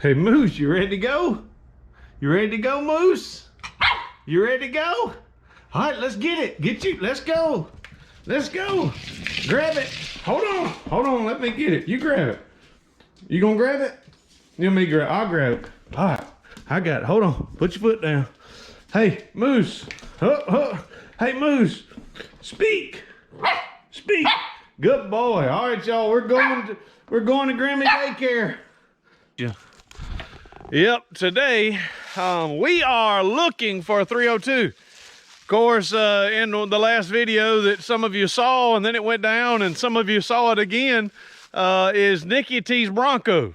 Hey, Moose, you ready to go? You ready to go, Moose? You ready to go? All right, let's get it. Get you. Let's go. Let's go. Grab it. Hold on. Hold on. Let me get it. You grab it. You gonna grab it? You want me to grab it? I'll grab it. All right. I got it. Hold on. Put your foot down. Hey, Moose. Hey, Moose. Speak. Speak. Good boy. All right, y'all. We're going to Grammy daycare. Yeah. Yep. Today, we are looking for a 302. Of course, in the last video that some of you saw, and then it went down, and some of you saw it again, is Nicky T's Bronco,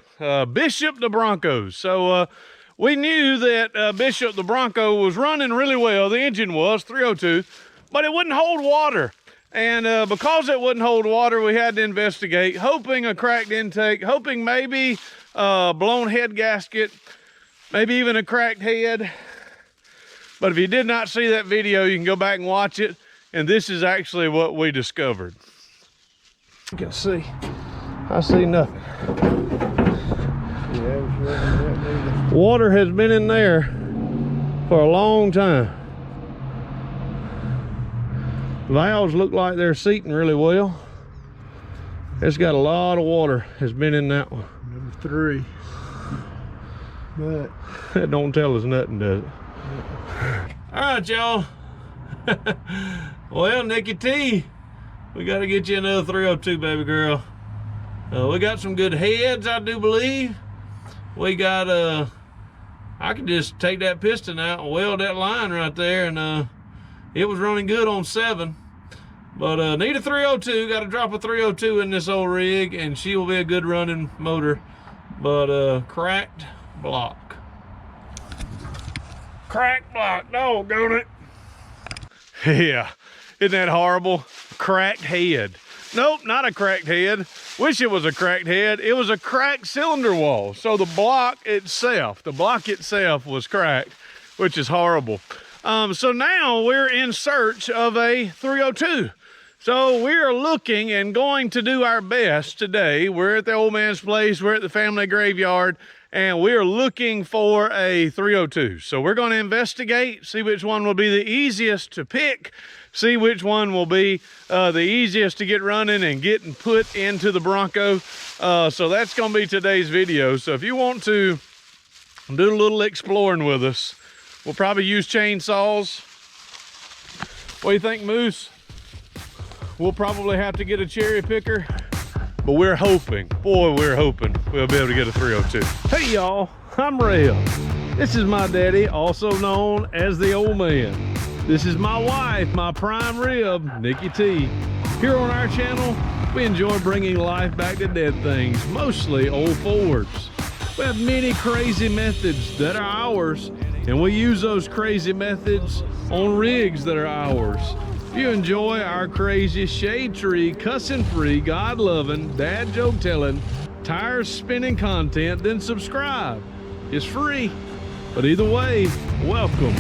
Bishop the Bronco. So we knew that Bishop the Bronco was running really well. The engine was 302, but it wouldn't hold water. And because it wouldn't hold water, we had to investigate, hoping a cracked intake, hoping maybe blown head gasket, maybe even a cracked head. But if you did not see that video, you can go back and watch it. And this is actually what we discovered. You can see, I see nothing. Water has been in there for a long time. Valves look like they're seating really well. It's got a lot of water has been in that one. Number 3. But that don't tell us nothing, does it? All right, y'all. Well, Nicky T, we got to get you another 302, baby girl. We got some good heads, I do believe. We got I can just take that piston out and weld that line right there, and it was running good on 7. But need a 302, got to drop a 302 in this old rig, and she will be a good running motor. But cracked block. Cracked block, doggone it. Yeah, isn't that horrible? Cracked head. Nope, not a cracked head. Wish it was a cracked head. It was a cracked cylinder wall. So the block itself was cracked, which is horrible. So now we're in search of a 302. So we are looking and going to do our best today. We're at the old man's place. We're at the family graveyard, and we are looking for a 302. So we're going to investigate, see which one will be the easiest to pick, see which one will be the easiest to get running and getting put into the Bronco. So that's going to be today's video. So if you want to do a little exploring with us, we'll probably use chainsaws. What do you think, Moose? We'll probably have to get a cherry picker, but we're hoping, boy, we're hoping we'll be able to get a 302. Hey y'all, I'm Rev. This is my daddy, also known as the old man. This is my wife, my prime rib, Nicky T. Here on our channel, we enjoy bringing life back to dead things, mostly old Fords. We have many crazy methods that are ours, and we use those crazy methods on rigs that are ours. If you enjoy our crazy shade tree, cussing free, God loving, dad joke telling, tires spinning content, then subscribe. It's free. But either way, welcome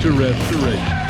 to RevStoration.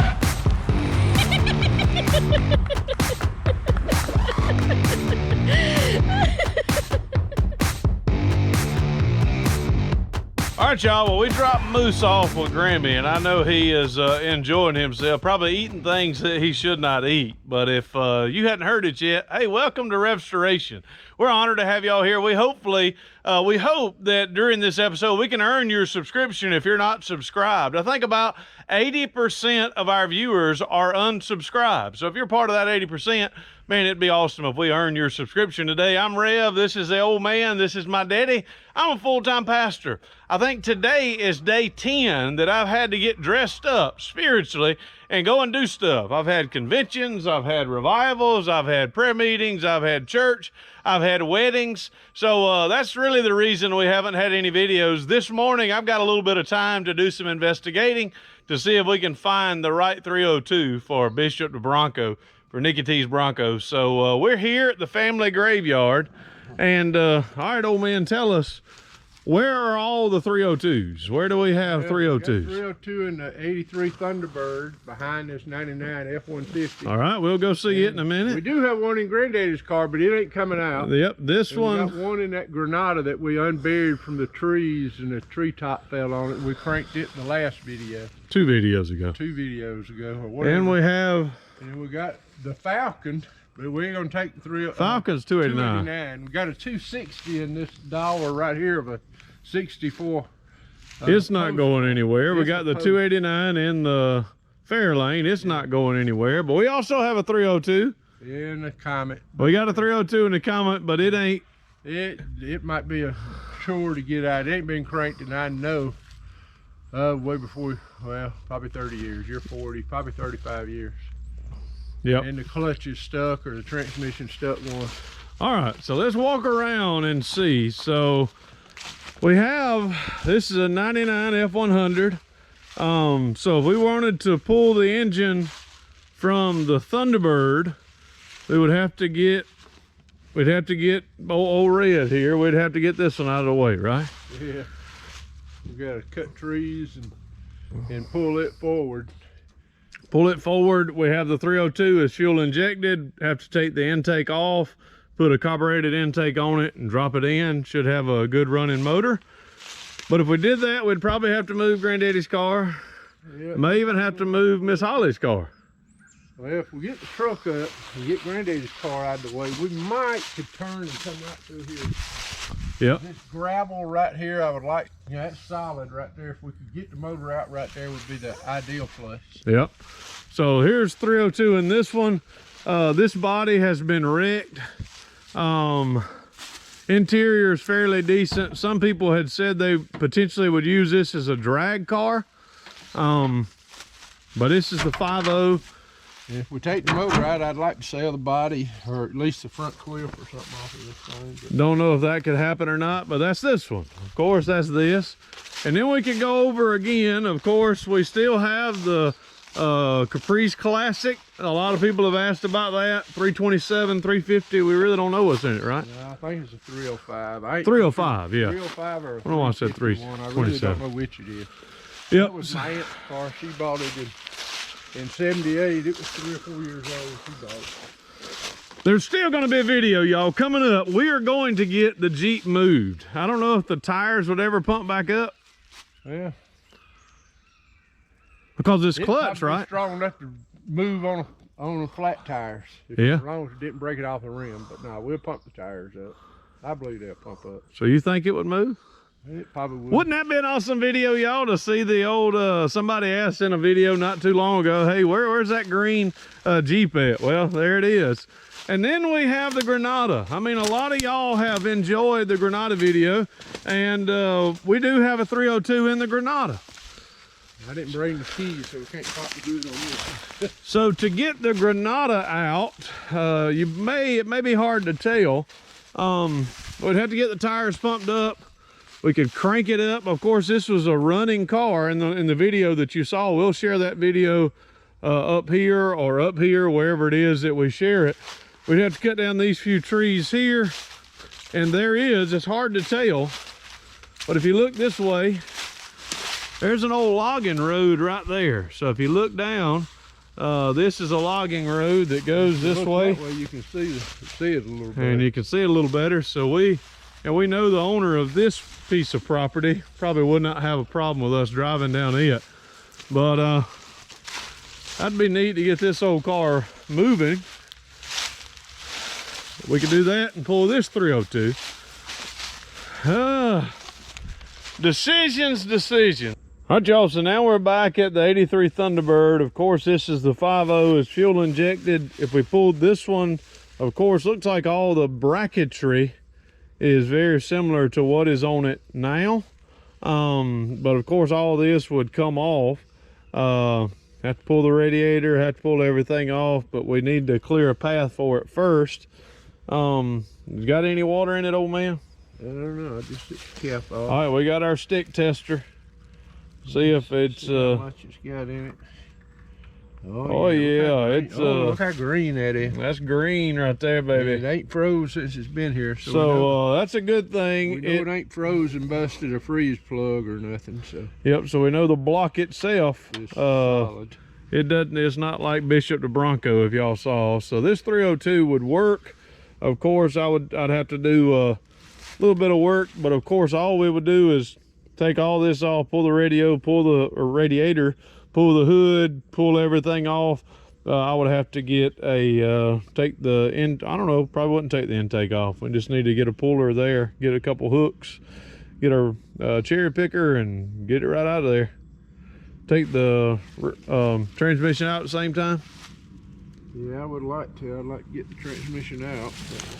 All right, y'all, well, we dropped Moose off with Grammy, and I know he is enjoying himself, probably eating things that he should not eat. But if you hadn't heard it yet, hey, welcome to RevStoration. We're honored to have y'all here. We hope that during this episode, we can earn your subscription if you're not subscribed. I think about 80% of our viewers are unsubscribed. So if you're part of that 80%, man, it'd be awesome if we earn your subscription today. I'm Rev. This is the old man. This is my daddy. I'm a full-time pastor. I think today is day 10 that I've had to get dressed up spiritually and go and do stuff. I've had conventions, I've had revivals, I've had prayer meetings, I've had church, I've had weddings. So that's really the reason we haven't had any videos. This morning, I've got a little bit of time to do some investigating to see if we can find the right 302 for Bishop the Bronco, for Nicky T's Bronco. So we're here at the family graveyard. And all right, old man, tell us, Where are all the 302s? Where do we have 302s? 302 in the 83 Thunderbird behind this 99 F-150. All right, we'll go see it in a minute. We do have one in Granddaddy's car, but it ain't coming out. Yep, this and one. We got one in that Granada that we unburied from the trees and the treetop fell on it. We cranked it in the last video. 2 videos ago. 2 videos ago or whatever. And we have... And we got the Falcon. But we ain't gonna take the Falcon's 289. 289. We got a 260 in this dollar right here of a 64. It's not going anywhere. We got the 289 in the Fairlane. It's not going anywhere. But we also have a 302. In the Comet. We got a 302 in the Comet, but it ain't. It might be a chore to get out. It ain't been cranked, and I know way before. Well, probably 30 years. You're 40, probably 35 years. Yep. And the clutch is stuck or the transmission stuck one. All right, so let's walk around and see. So we have, this is a 99 F100. So if we wanted to pull the engine from the Thunderbird, we would have to get, old Red here. We'd have to get this one out of the way, right? Yeah. We gotta cut trees and pull it forward. Pull it forward. We have the 302 is fuel injected. Have to take the intake off, put a carbureted intake on it and drop it in. Should have a good running motor. But if we did that, we'd probably have to move Granddaddy's car. Yep. May even have to move Miss Holly's car. Well, if we get the truck up and get Granddaddy's car out of the way, we might could turn and come right through here. Yep. This gravel right here, I would like, you know, that's solid right there. If we could get the motor out right there, would be the ideal place. Yep. So here's 302 in this one. This body has been wrecked. Interior is fairly decent. Some people had said they potentially would use this as a drag car. But this is the 5.0. If we take the motor out, I'd like to sell the body or at least the front quiff or something off of this thing. But don't know if that could happen or not, but that's this one. Of course, that's this. And then we can go over again. Of course, we still have the Caprice Classic. A lot of people have asked about that. 327, 350. We really don't know what's in it, right? Yeah, I think it's a 305. 305, yeah. 305 or I don't know why I said 327. I really don't know which it is. Yep. That was my aunt's car. She bought it in 78. It was 3 or 4 years old. She bought it. There's still going to be a video, y'all. Coming up, we are going to get the Jeep moved. I don't know if the tires would ever pump back up. Yeah. Because it's clutch, right? Strong enough to move on the flat tires. Yeah. As long as it didn't break it off the rim. But no, we'll pump the tires up. I believe they'll pump up. So you think it would move? It probably would. Wouldn't that be an awesome video, y'all, to see the old, somebody asked in a video not too long ago, hey, where's that green Jeep at? Well, there it is. And then we have the Granada. I mean, a lot of y'all have enjoyed the Granada video, and we do have a 302 in the Granada. I didn't bring the keys, so we can't pop the hood on this. So to get the Granada out, it may be hard to tell. We'd have to get the tires pumped up. We could crank it up. Of course, this was a running car in the video that you saw. We'll share that video up here or up here, wherever it is that we share it. We'd have to cut down these few trees here. And there is, it's hard to tell, but if you look this way, there's an old logging road right there. So if you look down, this is a logging road that goes this way. That way you can see it a little better. And you can see it a little better. So we know the owner of this piece of property probably would not have a problem with us driving down it. But that'd be neat to get this old car moving. We could do that and pull this 302. Decisions. All right, y'all, so now we're back at the 83 Thunderbird. Of course, this is the 5.0, it's fuel injected. If we pulled this one, of course, looks like all the bracketry is very similar to what is on it now. But of course, all of this would come off. Have to pull the radiator, have to pull everything off, but we need to clear a path for it first. You got any water in it, old man? I don't know, I just took the cap off. All right, we got our stick tester. See if it's how much it's got in it. Oh yeah, it's look how green that is. that's green right there, baby. It ain't froze since it's been here. So that's a good thing. We know it ain't frozen, busted a freeze plug or nothing. So yep. So we know the block itself. Solid. It doesn't. It's not like Bishop the Bronco, if y'all saw. So this 302 would work. Of course, I'd have to do a little bit of work, but of course, all we would do is take all this off, pull the radio, pull the radiator, pull the hood, pull everything off. I would have to get a take the end. I don't know. Probably wouldn't take the intake off. We just need to get a puller there, get a couple hooks, get our cherry picker, and get it right out of there. Take the transmission out at the same time. Yeah, I would like to. I'd like to get the transmission out.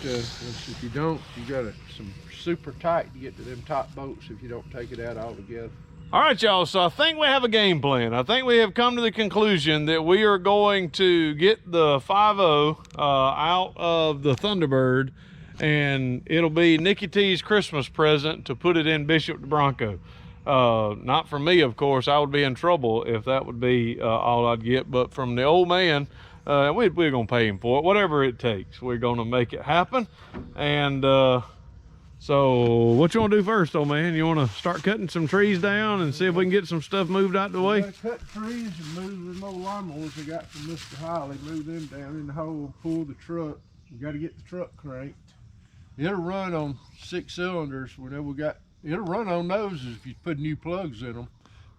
But if you don't, you got some super tight to get to them top bolts if you don't take it out altogether. All right, y'all. So I think we have a game plan. I think we have come to the conclusion that we are going to get the 5.0 out of the Thunderbird, and it'll be Nikki T's Christmas present to put it in Bishop the Bronco. Not for me, of course. I would be in trouble if that would be all I'd get, but from the old man, we're gonna pay him for it, whatever it takes. We're gonna make it happen. And so what you want to do first, old man? You want to start cutting some trees down and see if we can get some stuff moved out the way? Cut trees and move them old lawnmowers I got from Mr. Holly, move them down in the hole, pull the truck. We got to get the truck cranked. It'll run on 6 cylinders whenever we got. It'll run on those if you put new plugs in them,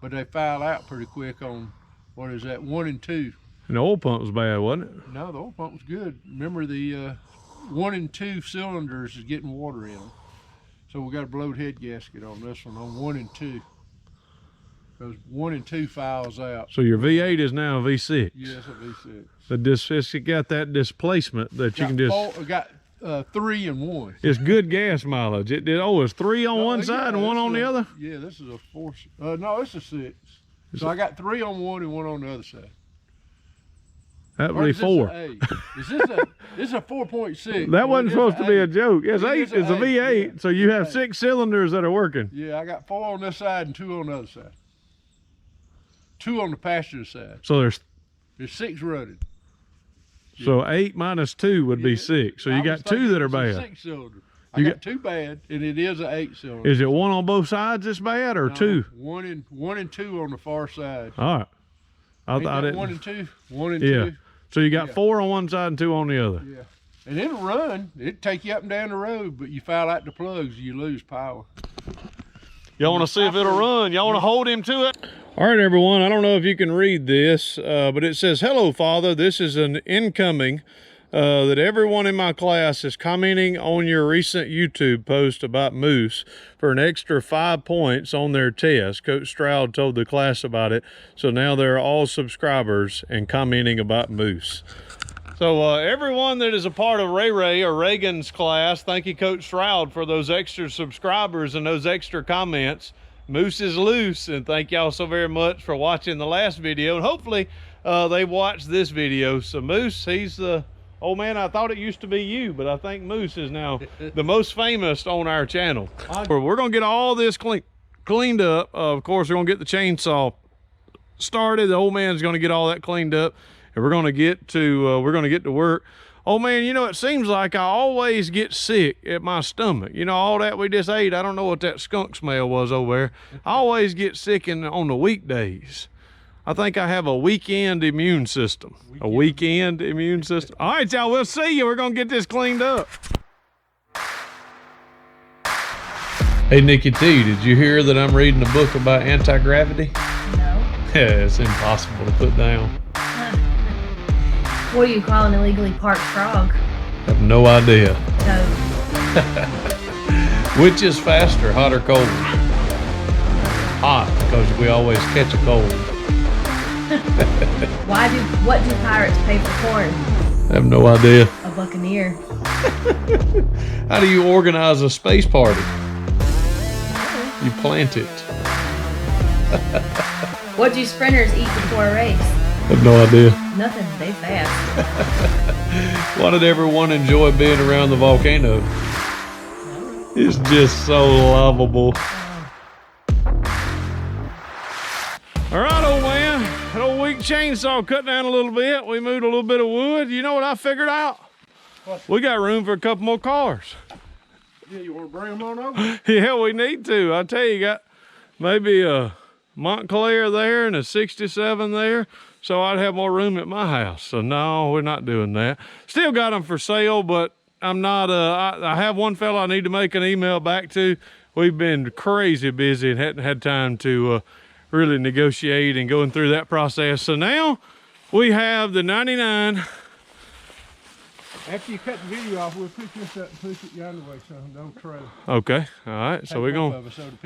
but they foul out pretty quick on, what is that, 1 and 2. And the oil pump was bad, wasn't it? No, the oil pump was good. Remember the 1 and 2 cylinders is getting water in them. So we got a blowed head gasket on this one on 1 and 2. Because 1 and 2 fouls out. So your V8 is now a V6. Yes, a V6. It's got that displacement that you can just... Got 3 and 1. It's good gas mileage. It's 3 on one side and 1 on the other? Yeah, this is a 4. No, it's a 6. So I got 3 on one and 1 on the other side. That would be 4. Is this a 4.6? That wasn't supposed to be a joke. Yes, 8 is a V8, yeah. So you have 6 cylinders that are working. Yeah, I got 4 on this side and 2 on the other side. 2 on the passenger side. So there's 6 running. So 8 minus 2 would be 6. So you got 2 that are bad. 6 cylinder. I got 2 bad, and it is an 8 cylinder. Is it 1 on both sides that's bad, or 2? 1 and 2 on the far side. All right. I didn't. 1 and 2. 1 and yeah. 2. So you got 4 on one side and 2 on the other. Yeah. And it'll run. It'll take you up and down the road, but you foul out the plugs, you lose power. Y'all want to see if it'll run? Y'all want to hold him to it? All right, everyone. I don't know if you can read this, but it says, "Hello, Father. This is an incoming that everyone in my class is commenting on your recent YouTube post about moose for an extra 5 points on their test. Coach Stroud told the class about it, so now they're all subscribers and commenting about moose." So everyone that is a part of Ray or Reagan's class, thank you, Coach Stroud, for those extra subscribers and those extra comments. Moose is loose, and thank y'all so very much for watching the last video, and hopefully they watched this video. So Moose, he's the old man. I thought it used to be you, but I think Moose is now the most famous on our channel. We're gonna get all this cleaned up. Of course, we're gonna get the chainsaw started. The old man's gonna get all that cleaned up, and we're gonna get to work. Oh man, you know, it seems like I always get sick at my stomach. You know, all that we just ate, I don't know what that skunk smell was over there. I always get sick on the weekdays. I think I have a weekend immune system. A weekend immune system. All right, y'all, we'll see you. We're gonna get this cleaned up. Hey, Nikki T, did you hear that I'm reading a book about anti-gravity? No. Yeah, it's impossible to put down. What do you call an illegally parked frog? I have no idea. Which is faster, hot or cold? Hot, because we always catch a cold. What do pirates pay for corn? I have no idea. A buccaneer. How do you organize a space party? You plant it. What do sprinters eat before a race? I have no idea. Nothing, they fast. Why did everyone enjoy being around the volcano? It's just so lovable. All right, old man. That old weak chainsaw cut down a little bit. We moved a little bit of wood. You know what I figured out? What? We got room for a couple more cars. Yeah, you want to bring them on over? Yeah, we need to. I tell you, got maybe a Montclair there and a 67 there. So I'd have more room at my house. So no, we're not doing that. Still got them for sale, but I'm not, I have one fella I need to make an email back to. We've been crazy busy and hadn't had time to really negotiate and going through that process. So now we have the 99. After you cut the video off, we'll pick this up and push it yonder way, son. Don't trailer. Okay, all right. So we're gonna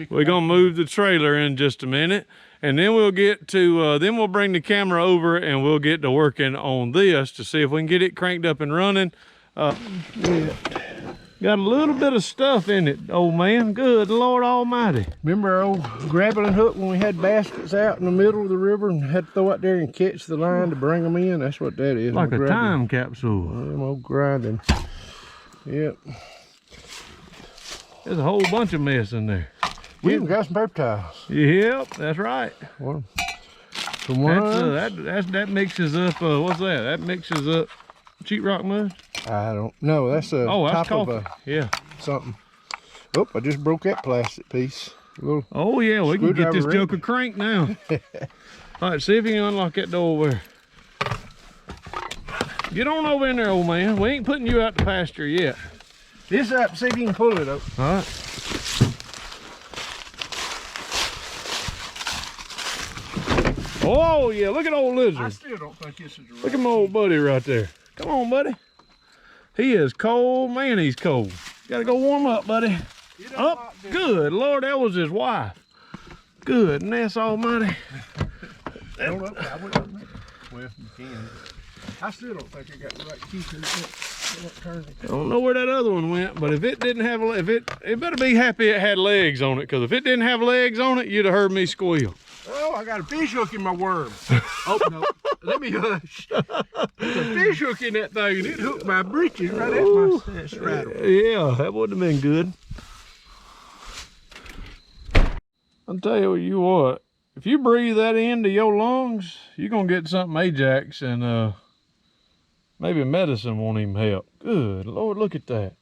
gonna move the trailer in just a minute, and then we'll get to then we'll bring the camera over and we'll get to working on this to see if we can get it cranked up and running. Got a little bit of stuff in it, old man. Good Lord Almighty. Remember our old grappling hook when we had baskets out in the middle of the river and had to throw out there and catch the line to bring them in? That's what that is. Like a time capsule. Them old grinding. Yep. There's a whole bunch of mess in there. We even got some paper towels. Yep, that's right. Well, that mixes up, what's that? That mixes up sheetrock mud? I don't know. That's a that's top coffee. of Yeah. something. Oh, I just broke that plastic piece. Oh yeah, we can get this screwdriver joker cranked now. All right, see if you can unlock that door over there. Get on over in there, old man. We ain't putting you out to pasture yet. This up, see if you can pull it up. All right. Oh yeah, look at old lizard. I still don't think this is the right. Look at my old buddy right there. Come on, buddy. He is cold. Man, he's cold. Gotta go warm up, buddy. Up. Good Lord, that was his wife. Goodness almighty. Don't up. I wouldn't up. Well, you can. I still don't think I got the right key to it. I don't know where that other one went, but if it didn't have, it better be happy it had legs on it, because if it didn't have legs on it, you'd have heard me squeal. Oh, I got a fish hook in my worm. Oh, no. Let me hush. There's a fish hook in that thing, and it hooked my breeches right at my straddle. Yeah, that wouldn't have been good. I'll tell you what, if you breathe that into your lungs, you're going to get something Ajax, and maybe medicine won't even help. Good Lord, look at that.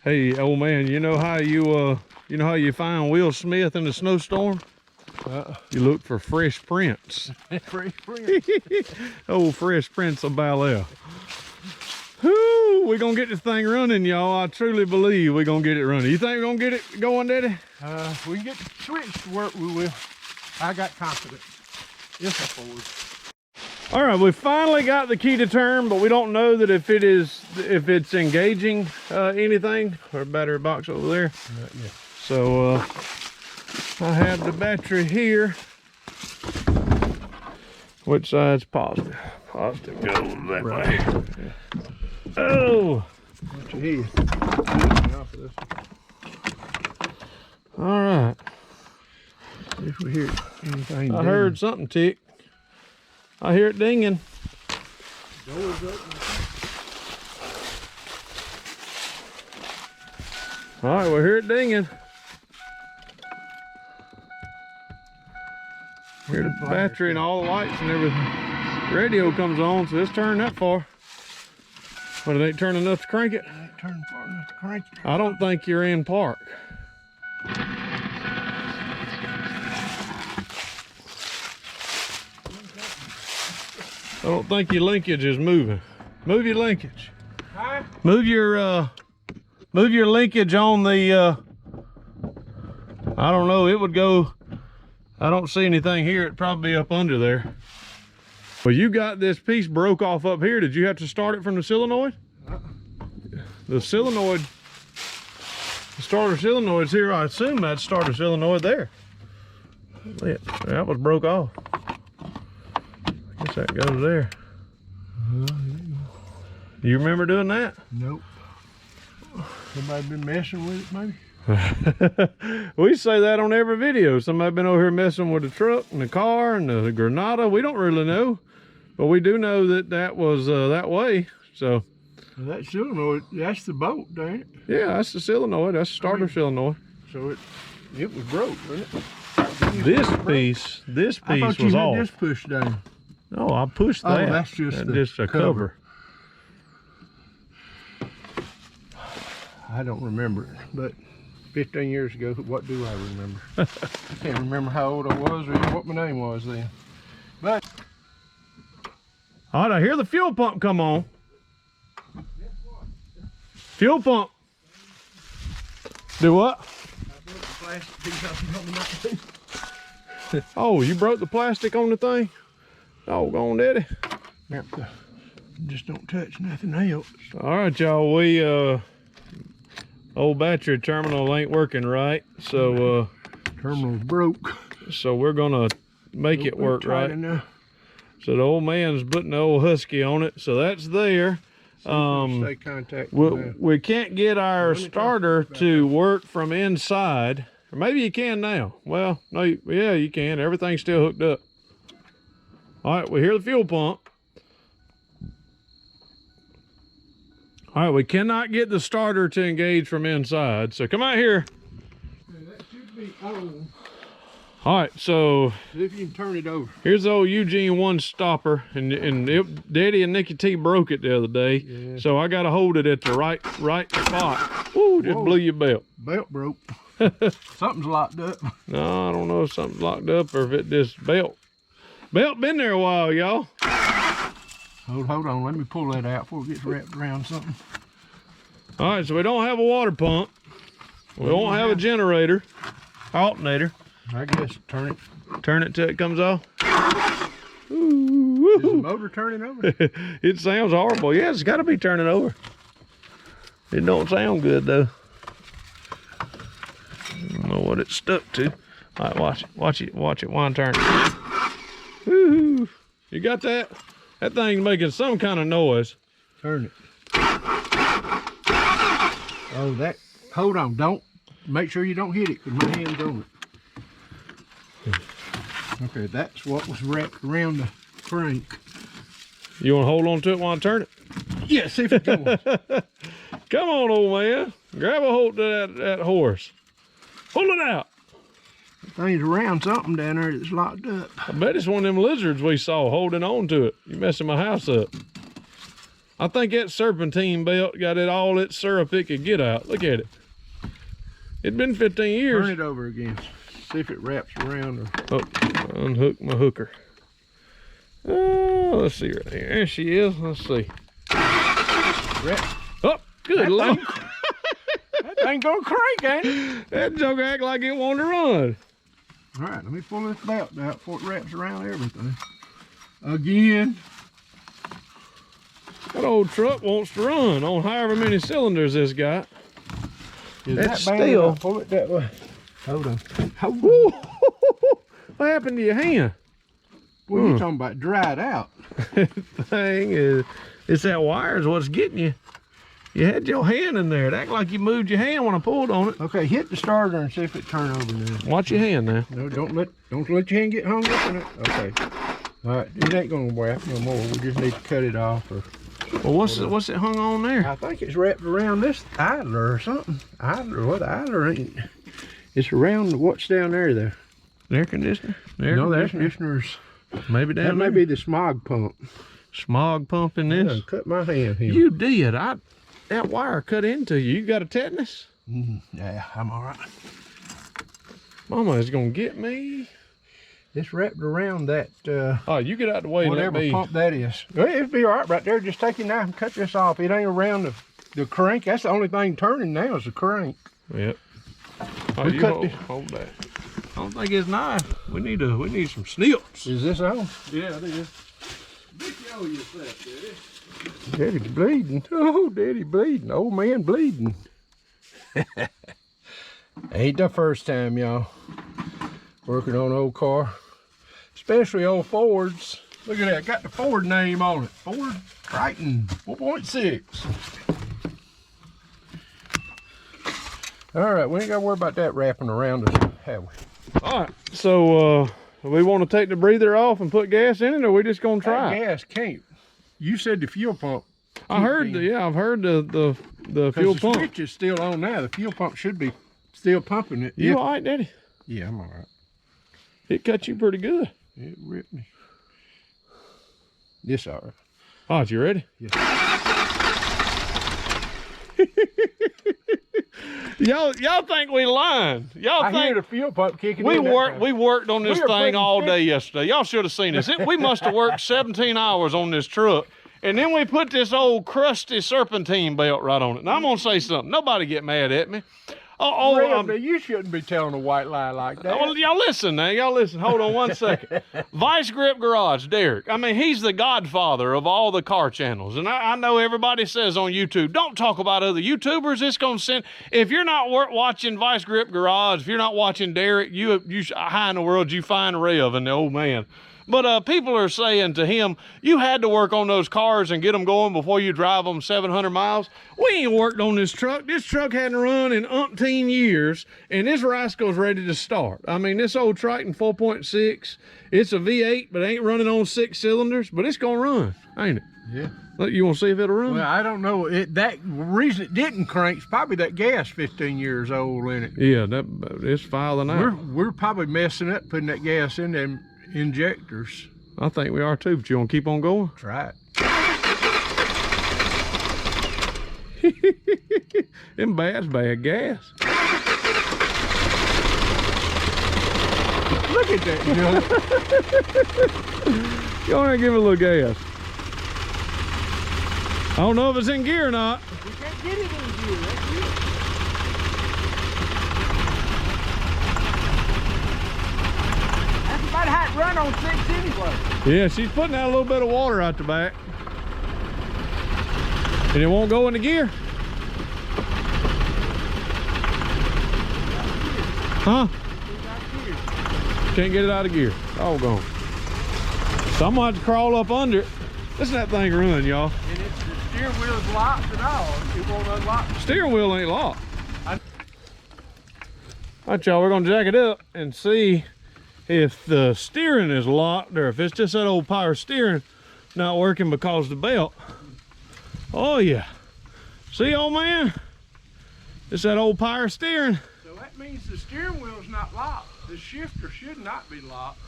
Hey, old man, you know how you find Will Smith in a snowstorm? You look for fresh prints. Fresh prints. Oh, fresh prints of Bel-Air. Whoo, we're gonna get this thing running, y'all. I truly believe we're gonna get it running. You think we're gonna get it going, Daddy? We can get the switch to work, we will. I got confidence. Yes, I forward. All right, we finally got the key to turn, but we don't know that if it's engaging anything. Our battery box over there. Yeah. So I have the battery here. Which side's positive? Positive goes that way. Yeah. Oh! Watch your head. All right. If we hear anything, I heard something tick. I hear it dinging. Doors open. All right, we hear it dinging. Hear the battery and all the lights and everything. Radio comes on, so it's turned that far. But it ain't turning enough to crank it. It ain't turning far enough to crank it. I don't think you're in park. I don't think your linkage is moving. Move your linkage. Huh? Move your linkage on the I don't know, it would go, I don't see anything here, it'd probably be up under there. Well, you got this piece broke off up here. Did you have to start it from the solenoid? The solenoid, the starter solenoid's here. I assume that starter solenoid there. That was broke off. I guess that goes there. You remember doing that? Nope. Somebody been messing with it, maybe? We say that on every video. Somebody been over here messing with the truck and the car and the Granada. We don't really know, but we do know that that was that way. So Well, that solenoid, that's the bolt, ain't it? yeah, that's the solenoid. That's the starter solenoid. So it was broke, wasn't it? This piece I thought you was had off. this pushed down. No, I pushed that. Oh, that's just just a cover. I don't remember it, but 15 years ago, what do I remember? I can't remember how old I was or even what my name was then. But All right, I hear the fuel pump come on. Fuel pump. Do what? Oh, you broke the plastic on the thing? Doggone, daddy. Just don't touch nothing else. All right, y'all. We old battery terminal ain't working right, so Terminal's broke. so we're gonna make it work right. Enough. So the old man's putting the old Husky on it, so that's there. Stay contact. with We can't get our starter to work from inside. Or maybe you can now. Well, no, yeah, you can. Everything's still hooked up. All right, we hear the fuel pump. All right, we cannot get the starter to engage from inside. So come out here. Okay, that should be on. All right, so See if you can turn it over. here's the old Eugene 1 stopper, and Daddy and Nikki T broke it the other day, Yeah. so I got to hold it at the right spot. Woo, just Whoa. blew your belt. Belt broke. Something's locked up. No, I don't know if something's locked up or if it just belt been there a while, y'all. Hold on. Let me pull that out before it gets wrapped around something. All right, so we don't have a water pump. We don't have a generator, alternator. I guess turn it. Turn it till it comes off. Is the motor turning over? It sounds horrible. Yeah, it's got to be turning over. It don't sound good though. I don't know what it's stuck to. All right, watch it while I turn it. Woo-hoo. You got that? That thing's making some kind of noise. Turn it. Oh, that. Hold on. Don't. Make sure you don't hit it because my hand's on it. Okay, that's what was wrapped around the crank. You want to hold on to it while I turn it? Yeah, see if it goes. Come on, old man. Grab a hold to that horse. Pull it out. Thing's around something down there that's locked up. I bet it's one of them lizards we saw holding on to it. You messing my house up. I think that serpentine belt got it all its syrup it could get out. Look at it. It'd been 15 years. Turn it over again. See if it wraps around. Or... Oh, unhook my hooker. Oh, let's see right here. There she is. Let's see. Oh, good Lord. That thing gonna crank, ain't it? That joker act like it wanted to run. All right, let me pull this belt out before it wraps around everything. Again. That old truck wants to run on however many cylinders it's got. Is That's that bad? still- I'll pull it that way. Hold on. Woo. What happened to your hand? What are you talking about? Dried out. Thing is, it's that wire is what's getting you. You had your hand in there. It act like you moved your hand when I pulled on it. Okay, hit the starter and see if it turn over now. Watch your hand now. No, don't let your hand get hung up in it. Okay. All right, it ain't gonna wrap no more. We just need to cut it off. Or Well, what's it hung on there? I think it's wrapped around this idler or something. Idler? What idler ain't? It's around what's down there though. The air conditioner? No, the air conditioner's. Maybe That down may there. be the smog pump. Smog pump in this. Yeah, cut my hand here. You did. That wire cut into you. You got a tetanus? Yeah, I'm all right. Mama is gonna get me. It's wrapped around that. Oh, you get out the way and let Whatever me. pump that is. Well, it'd be all right right there. Just take your knife and cut this off. It ain't around the crank. That's the only thing turning now is the crank. Yep. Oh, We you cut hold that. I don't think it's knife. We need some snips. Is this on? Yeah, it is. Daddy's bleeding. Oh, Daddy bleeding. Old man bleeding. Ain't the first time, y'all. Working on an old car. Especially old Fords. Look at that. Got the Ford name on it. Ford Triton 4.6. All right, we ain't got to worry about that wrapping around us, have we? All right. So we want to take the breather off and put gas in it, or we just gonna try That it? gas can't. You said the fuel pump. I heard. I've heard the fuel The pump. switch is still on now. The fuel pump should be still pumping it. You if- all right, Daddy? Yeah, I'm all right. It cut you pretty good. It ripped me. Yes, all right. All right, you ready? Yes. Y'all think we lying? Y'all I hear think the fuel pump kicking we in that worked? time. We worked on this We are thing putting all day yesterday. Y'all should have seen us. We must have worked 17 hours on this truck, and then we put this old crusty serpentine belt right on it. Now I'm gonna say something. Nobody get mad at me. Rev, now you shouldn't be telling a white lie like that. Well, y'all listen now. Y'all listen. Hold on one second. Vice Grip Garage, Derek. I mean, he's the godfather of all the car channels. And I know everybody says on YouTube, don't talk about other YouTubers. It's going to send. If you're not watching Vice Grip Garage, if you're not watching Derek, you how in the world you find Rev and the old man? But people are saying to him, you had to work on those cars and get them going before you drive them 700 miles. We ain't worked on this truck. This truck hadn't run in umpteen years, and this rascal's ready to start. I mean, this old Triton 4.6, it's a V8, but it ain't running on 6 cylinders, but it's gonna run, ain't it? Yeah. Look, you wanna see if it'll run? Well, I don't know. That reason it didn't crank is probably that gas 15 years old in it. Yeah, it's filing out. We're probably messing up putting that gas in them injectors. I think we are too, but you wanna keep on going? Try it. Them bad's bad gas. Look at that, You wanna give it a little gas? I don't know if it's in gear or not. We can't get it in gear. That's it. That's about how it run on 6 anyway. Yeah, she's putting out a little bit of water out the back. And it won't go into gear. Huh? Can't get it out of gear. All gone. So I'm gonna have to crawl up under it. Listen to that thing run, y'all. And it's the steering wheel's locked and all. It won't unlock. Steering wheel ain't locked. All right, y'all, we're gonna jack it up and see if the steering is locked or if it's just that old power steering not working because of the belt. Oh yeah. See, old man? It's that old power steering. So that means the steering wheel's not locked. The shifter should not be locked.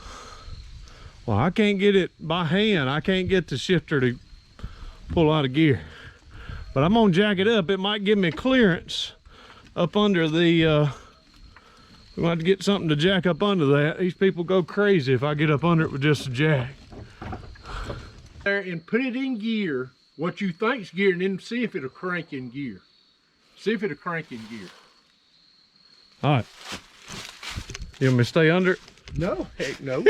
Well, I can't get it by hand. I can't get the shifter to pull out of gear. But I'm gonna jack it up. It might give me clearance up under the, we're gonna have to get something to jack up under that. These people go crazy if I get up under it with just a jack. There and put it in gear, what you think's gear, and then see if it'll crank in gear. See if it'll crank in gear. All right. You want me to stay under it? No, heck no.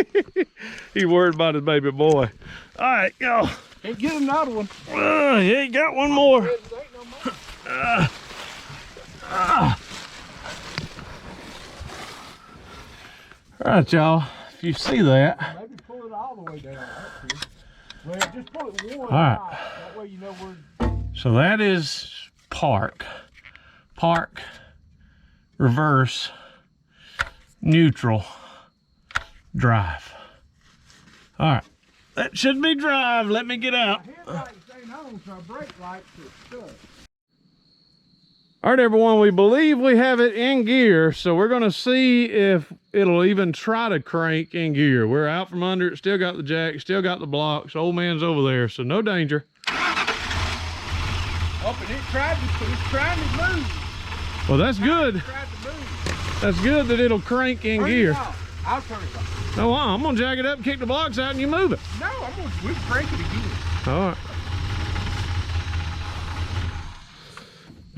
He worried about his baby boy. All right, go. Can't get another one. He ain't got one more. There ain't no more. All right, y'all. If you see that. Maybe pull it all the way down. Well, just pull it one. All right. That way you know where. So that is park, reverse, neutral, drive. All right, that should be drive. Let me get out. Headlights ain't on, so our brake lights are stuck. All right, everyone, we believe we have it in gear, so we're gonna see if it'll even try to crank in gear. We're out from under it, still got the jack, still got the blocks. Old man's over there, so no danger. Oh, and it's trying to move. Well, that's good. It's trying to move. That's good that it'll crank in Turn it gear. off. I'll turn it off. No, I'm gonna jack it up, kick the blocks out, and you move it. No, we'll crank it again. All right.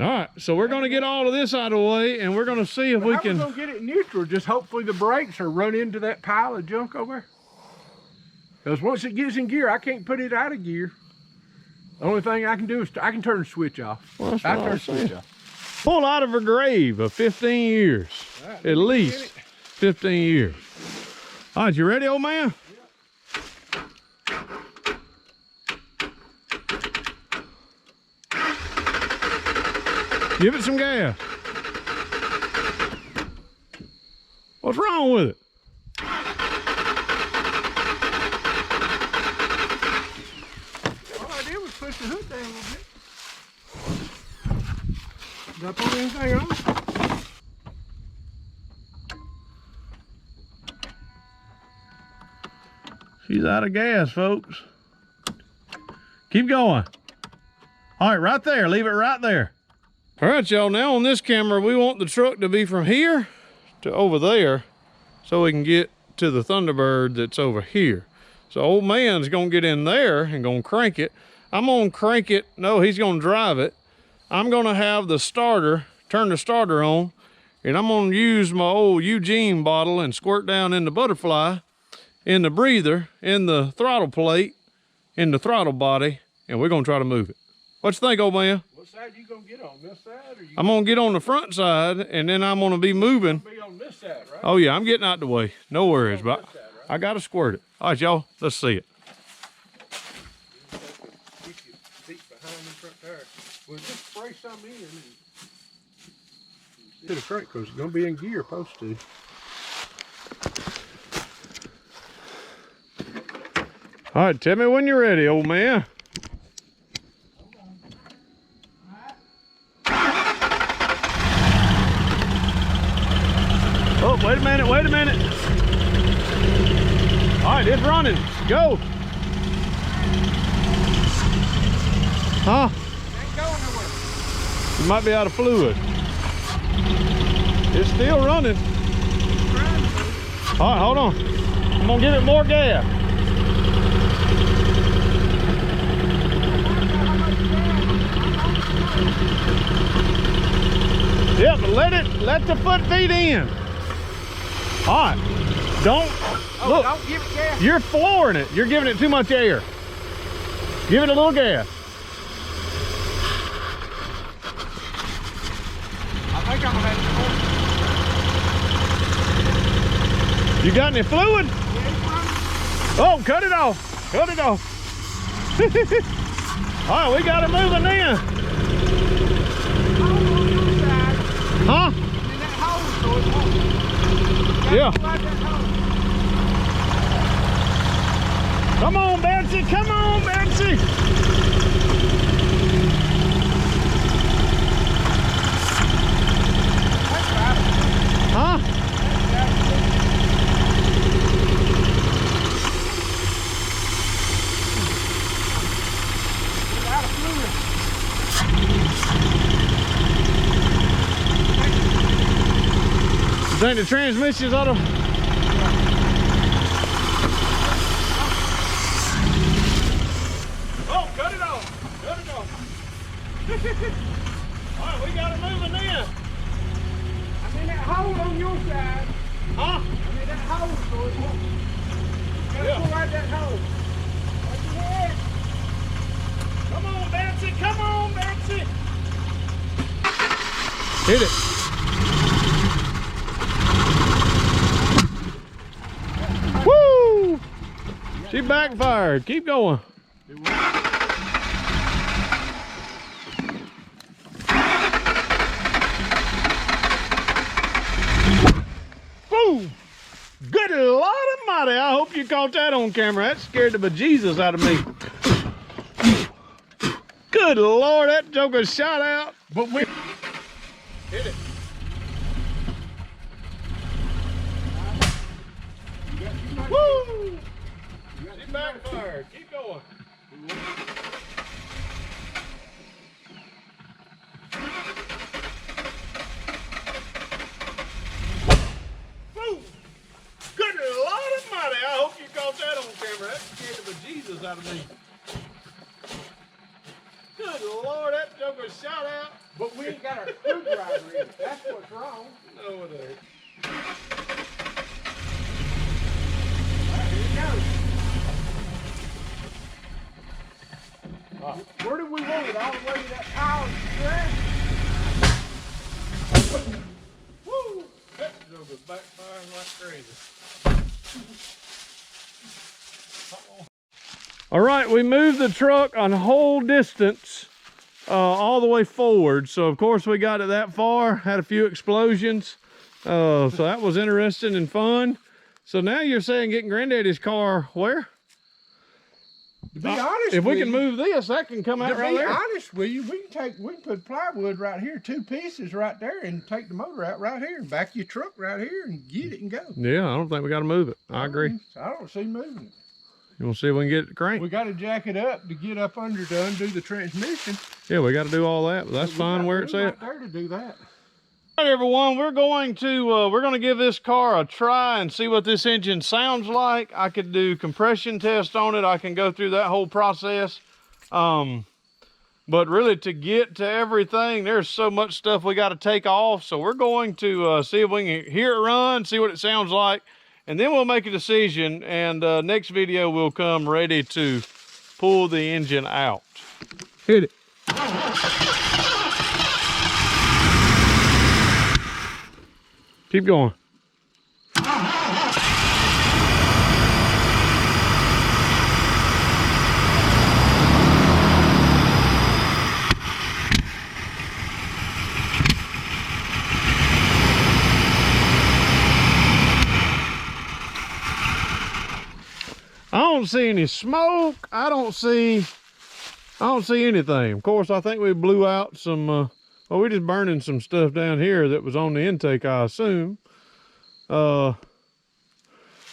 All right, so we're gonna get all of this out of the way, and we're gonna see if we can. How we gonna get it neutral? Just hopefully the brakes are run into that pile of junk over there. Because once it gets in gear, I can't put it out of gear. The only thing I can do is I can turn the switch off. Well, that's I what turn I'm the switch saying. off. Pulled out of her grave of 15 years, Right, at least 15 years. All right, you ready, old man? Give it some gas. What's wrong with it? All I did was push the hood down a little bit. Did I put anything on? She's out of gas, folks. Keep going. All right, right there. Leave it right there. All right, y'all. Now on this camera, we want the truck to be from here to over there so we can get to the Thunderbird that's over here. So old man's gonna get in there and gonna crank it. I'm gonna crank it. No, he's gonna drive it. I'm gonna have the starter, turn the starter on, and I'm gonna use my old Eugene bottle and squirt down in the butterfly, in the breather, in the throttle plate, in the throttle body, and we're gonna try to move it. What you think, old man? What side you gonna get on? This side or you? I'm gonna get on the front side, and then I'm gonna be moving. Be on this side, right? Oh yeah, I'm getting out the way. No worries, but Side, right? I gotta squirt it. All right, y'all, let's see it. Keep your feet behind the front tire. Well, just spray some in and hit a crank because it's gonna be in gear, supposed to. All right, tell me when you're ready, old man. Oh, wait a minute, wait a minute. All right, it's running. Go. Huh? Ain't going nowhere. You might be out of fluid. It's still running. All right, hold on. I'm gonna give it more gas. Yeah, but let the foot feet in. All right, don't, look, Don't give it gas. you're flooring it. You're giving it too much air. Give it a little gas. I think I'm gonna have to. You got any fluid? Oh, cut it off. Cut it off. All right, we got it moving then. Huh? Yeah. Come on, Betsy. Come on, Betsy. Huh? You think the transmission's ought to... Oh, cut it off. Cut it off. All right, we got it moving then. I'm in that hole on your side. Huh? I'm in that hole, so it won't. You gotta pull out that hole. Watch your head. Come on, Betsy. Come on, Betsy. Hit it. Woo! She backfired. Keep going. Boom! Good Lord Almighty! I hope you caught that on camera. That scared the bejesus out of me. Good Lord, that joker shot out. But we Hit it. Woo! She backfired. Keep going. Boom! Good Lord Almighty! I hope you caught that on camera. That scared the bejesus out of me. Good Lord, that joker shot out. but we ain't got our screwdriver in it. That's what's wrong. No, it ain't. Here it goes. Where do we want it? All the way to that pile of trash? Woo! That joker's backfiring like crazy. All right, we moved the truck on whole distance all the way forward. So of course we got it that far, had a few explosions. So that was interesting and fun. So now you're saying getting Granddaddy's car where? To be honest, If we can with you, move this, that can come out to right be there. honest with you, we can put plywood right here, 2 pieces right there, and take the motor out right here, and back your truck right here, and get it and go. Yeah, I don't think we got to move it. I agree. I don't see moving it. You want to see if we can get it cranked? We got to jack it up to get up under to undo the transmission. Yeah, we got to do all that, but that's fine where it's at. Right there to do that. All right, everyone, we're going to give this car a try and see what this engine sounds like. I could do compression tests on it. I can go through that whole process. But really, to get to everything, there's so much stuff we got to take off. So we're going to see if we can hear it run, see what it sounds like, and then we'll make a decision. And next video will come ready to pull the engine out. Hit it. Keep going. I don't see any smoke. I don't see anything. Of course, I think we blew out some, well, we're just burning some stuff down here that was on the intake, I assume. But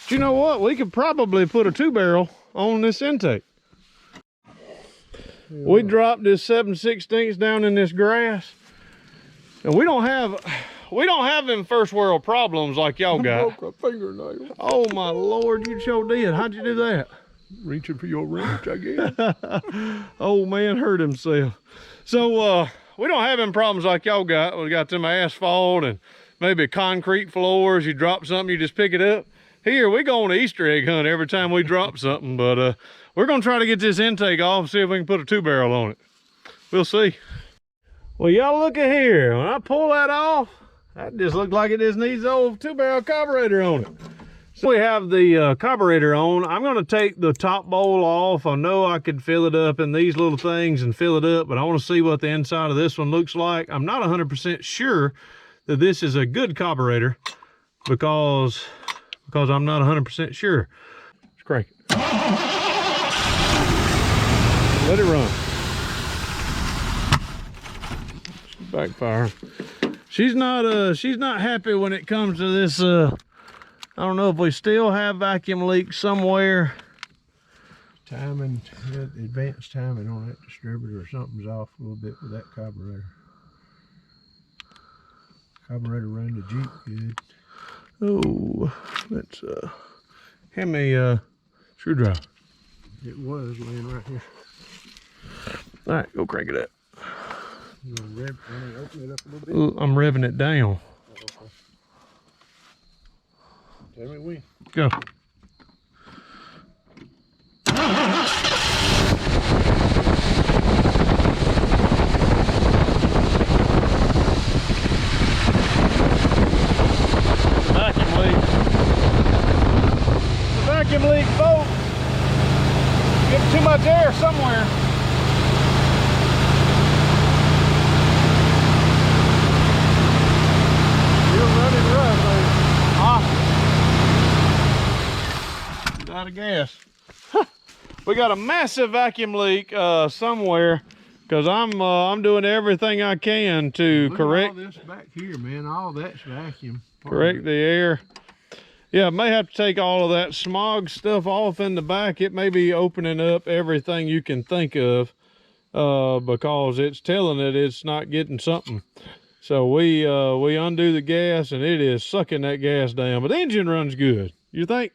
you know what? We could probably put a 2-barrel on this intake. Yeah. We dropped this 7/16 down in this grass, and we don't have them first world problems like y'all got. Broke a fingernail. Oh my Lord, you sure did. How'd you do that? Reaching for your wrench, I guess. Old man hurt himself. So we don't have them problems like y'all got. We got them asphalt and maybe concrete floors. You drop something, you just pick it up. Here, we go on an Easter egg hunt every time we drop something, but we're gonna try to get this intake off, see if we can put a 2-barrel on it. We'll see. Well, y'all look at here. When I pull that off, that just looked like it just needs the old 2-barrel carburetor on it. So we have the carburetor on. I'm gonna take the top bowl off. I know I could fill it up in these little things and fill it up, but I wanna see what the inside of this one looks like. I'm not 100% sure that this is a good carburetor because I'm not 100% sure. Let's crank it. Let it run. Backfire. She's not happy when it comes to this. I don't know if we still have vacuum leaks somewhere. Timing, advanced timing on that distributor or something's off a little bit with that carburetor. Carburetor ran the Jeep good. Oh, let's hand me a screwdriver. It was laying right here. All right, go crank it up. You gonna open it up a little bit? I'm revving it down. Oh, okay. Tell me when. Go. Vacuum leak. The vacuum leak, folks. Getting too much air somewhere. Out of gas. We got a massive vacuum leak somewhere because I'm doing everything I can to correct all this back here, man. All that's vacuum. Correct the air. Yeah, I may have to take all of that smog stuff off in the back. It may be opening up everything you can think of because it's telling it it's not getting something. So we undo the gas and it is sucking that gas down. But the engine runs good. You think?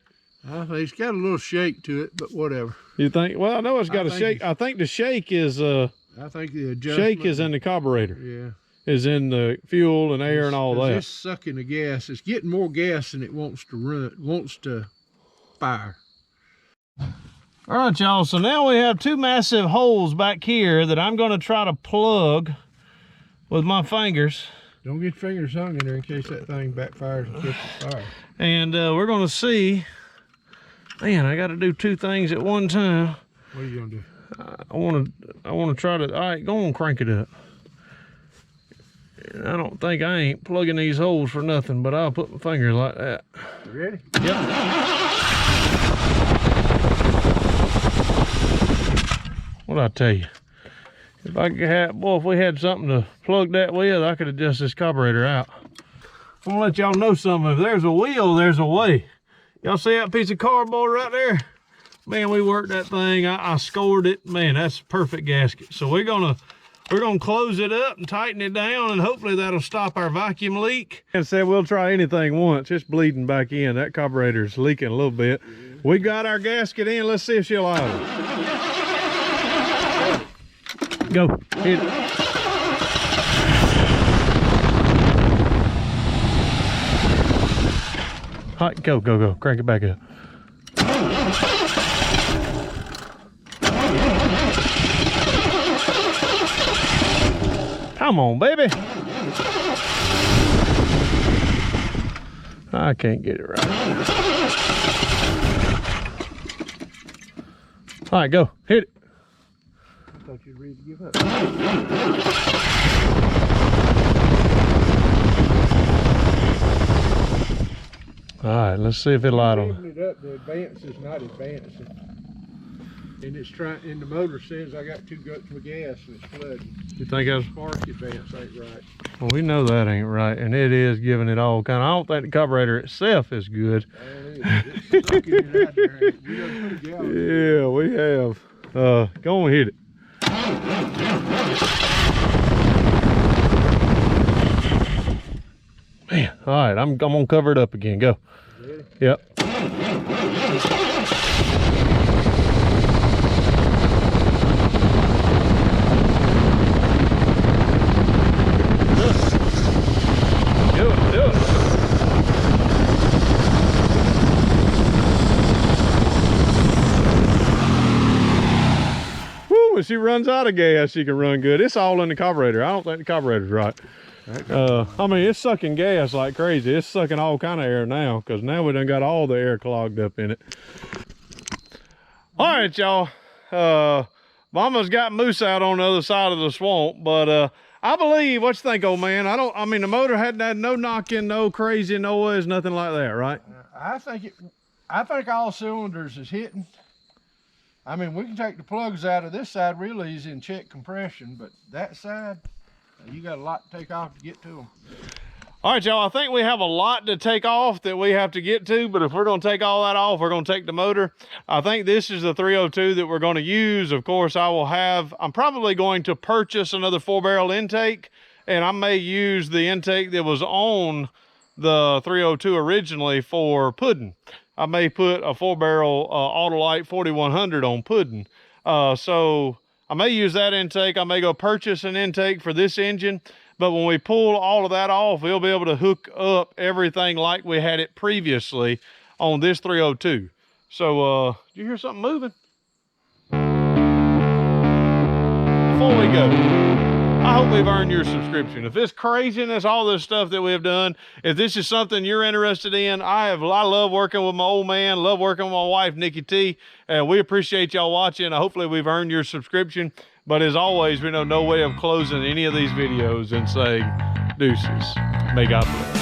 I think it's got a little shake to it, but whatever. You think? Well, I know it's got a shake. I think the shake is I think the adjustment. Shake is in the carburetor. Yeah. Is in the fuel and air and all that. It's sucking the gas. It's getting more gas than it wants to run. Wants to fire. All right, y'all. So now we have two massive holes back here that I'm going to try to plug with my fingers. Don't get your fingers hung in there in case that thing backfires and catches fire. And we're going to see. Man, I got to do two things at one time. What are you gonna do? I want to try to. All right, go on, crank it up. I don't think I ain't plugging these holes for nothing, but I'll put my finger like that. You ready? Yep. What'd I tell you? If I could have, boy, if we had something to plug that with, I could adjust this carburetor out. I'm gonna let y'all know something. If there's a wheel, there's a way. Y'all see that piece of cardboard right there? Man, we worked that thing. I scored it. Man, that's a perfect gasket. So we're gonna close it up and tighten it down, and hopefully that'll stop our vacuum leak. And said we'll try anything once. It's bleeding back in. That carburetor's leaking a little bit. We got our gasket in. Let's see if she'll idle. Go. Hit it. Hot, go, go, go. Crank it back up. Come on, baby. I can't get it right. All right, go. Hit it. I thought you were ready to give up. All right, let's see if it'll idle. Giving it up, the advance is not advancing. And it's trying, and the motor says I got 2 guts of gas and it's flooding. You think that's... Spark advance ain't right. Well, we know that ain't right, and it is giving it all kind of... I don't think the carburetor itself is good. It's sucking it out there. We done put a gallon. Yeah, we have. Go on, hit it. Man, all right, I'm gonna cover it up again. Go. Ready? Yep. Do it, do it. Woo, when she runs out of gas, she can run good. It's all in the carburetor. I don't think the carburetor's right. I mean, it's sucking gas like crazy. It's sucking all kind of air now, because now we done got all the air clogged up in it. All right, y'all. Mama's got moose out on the other side of the swamp, but I believe, what you think, old man? I mean, the motor hadn't had no knocking, no crazy noise, nothing like that, right? I think all cylinders is hitting. I mean, we can take the plugs out of this side real easy and check compression, but that side, you got a lot to take off to get to them. All right, y'all, I think we have a lot to take off that we have to get to, but if we're gonna take all that off, we're gonna take the motor. I think this is the 302 that we're gonna use. Of course, I'm probably going to purchase another 4-barrel intake, and I may use the intake that was on the 302 originally for pudding. I may put a 4-barrel Autolite 4100 on pudding. So I may use that intake. I may go purchase an intake for this engine, but when we pull all of that off, we'll be able to hook up everything like we had it previously on this 302. So, did you hear something moving? Before we go, I hope we've earned your subscription. If this craziness, all this stuff that we've done, if this is something you're interested in, I love working with my old man, love working with my wife, Nikki T, and we appreciate y'all watching. Hopefully we've earned your subscription. But as always, we know no way of closing any of these videos and saying deuces. May God bless.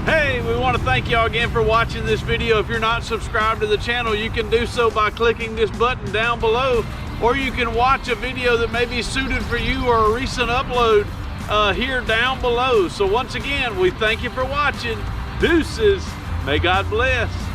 Hey, we want to thank y'all again for watching this video. If you're not subscribed to the channel, you can do so by clicking this button down below, or you can watch a video that may be suited for you or a recent upload here down below. So once again, we thank you for watching. Deuces. May God bless.